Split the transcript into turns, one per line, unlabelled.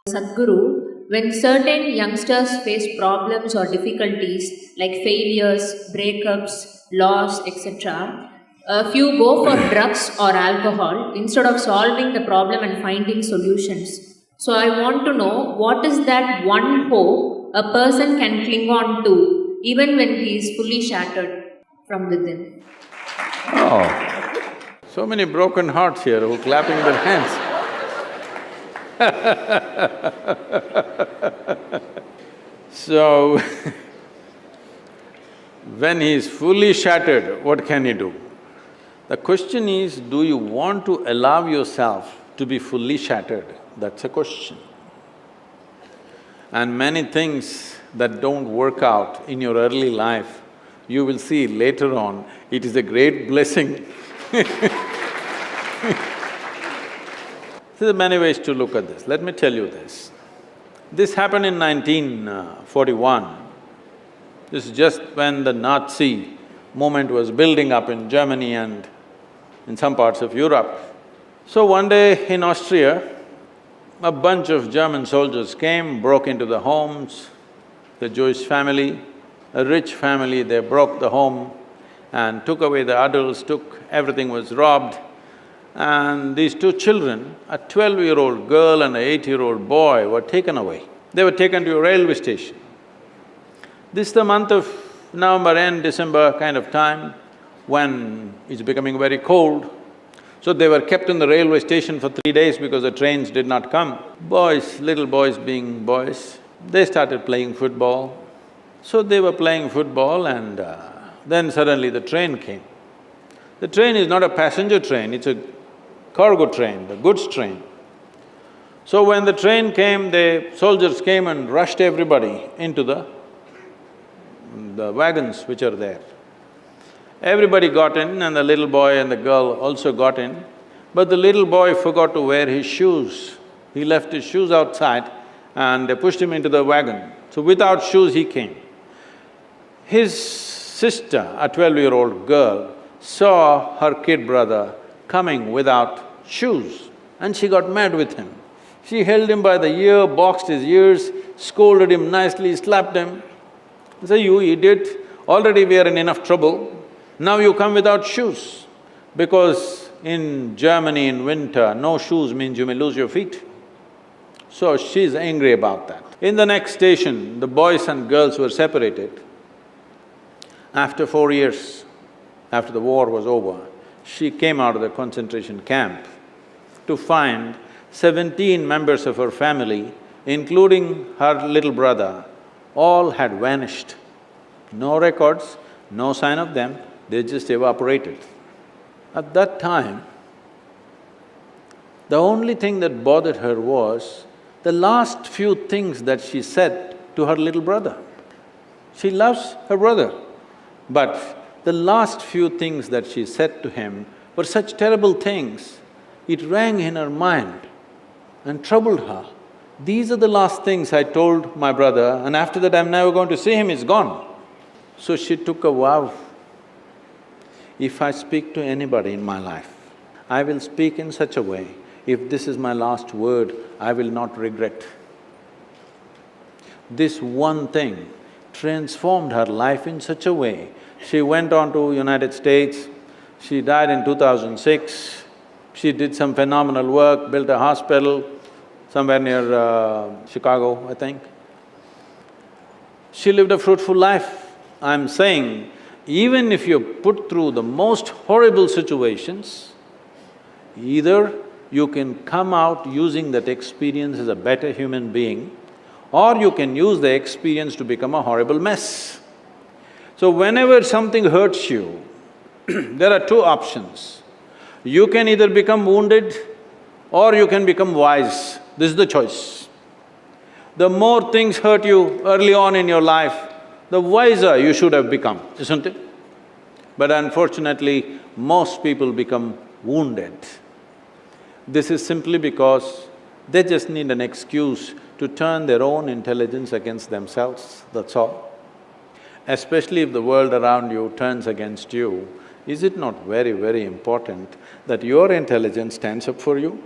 Sadhguru, when certain youngsters face problems or difficulties like failures, breakups, loss, etc., a few go for drugs or alcohol instead of solving the problem and finding solutions. So, I want to know what is that one hope a person can cling on to even when he is fully shattered from within?
Oh, so many broken hearts here who are clapping their hands. So, when he is fully shattered, what can he do? The question is, do you want to allow yourself to be fully shattered? That's a question. And many things that don't work out in your early life, you will see later on, it is a great blessing. There are many ways to look at this. Let me tell you this. This happened in 1941. This is just when the Nazi movement was building up in Germany and in some parts of Europe. So one day in Austria, a bunch of German soldiers came, broke into the homes, the Jewish family, a rich family, they broke the home and took away the adults, everything was robbed. And these two children, a 12-year-old girl and an 8-year-old boy were taken away. They were taken to a railway station. This is the month of November end, December kind of time, when it's becoming very cold. So they were kept in the railway station for 3 days because the trains did not come. Boys, little boys being boys, they started playing football. So they were playing football and then suddenly the train came. The train is not a passenger train, it's a cargo train, the goods train. So when the train came, the soldiers came and rushed everybody into the wagons which are there. Everybody got in and the little boy and the girl also got in, but the little boy forgot to wear his shoes. He left his shoes outside and they pushed him into the wagon. So without shoes he came. His sister, a 12-year-old girl, saw her kid brother coming without shoes and she got mad with him. She held him by the ear, boxed his ears, scolded him nicely, slapped him. Say, "You idiot, already we are in enough trouble, now you come without shoes." Because in Germany in winter, no shoes means you may lose your feet. So she's angry about that. In the next station, the boys and girls were separated. After 4 years, after the war was over, she came out of the concentration camp to find 17 members of her family, including her little brother, all had vanished. No records, no sign of them, they just evaporated. At that time, the only thing that bothered her was the last few things that she said to her little brother. She loves her brother, but the last few things that she said to him were such terrible things, it rang in her mind and troubled her. These are the last things I told my brother and after that I'm never going to see him, he's gone. So she took a vow, if I speak to anybody in my life, I will speak in such a way, if this is my last word, I will not regret. This one thing transformed her life in such a way. She went on to United States, she died in 2006, she did some phenomenal work, built a hospital somewhere near Chicago, I think. She lived a fruitful life. I'm saying, even if you're put through the most horrible situations, either you can come out using that experience as a better human being, or you can use the experience to become a horrible mess. So whenever something hurts you, there are two options. You can either become wounded or you can become wise. This is the choice. The more things hurt you early on in your life, the wiser you should have become, isn't it? But unfortunately, most people become wounded. This is simply because they just need an excuse to turn their own intelligence against themselves, that's all. Especially if the world around you turns against you, is it not very, very important that your intelligence stands up for you?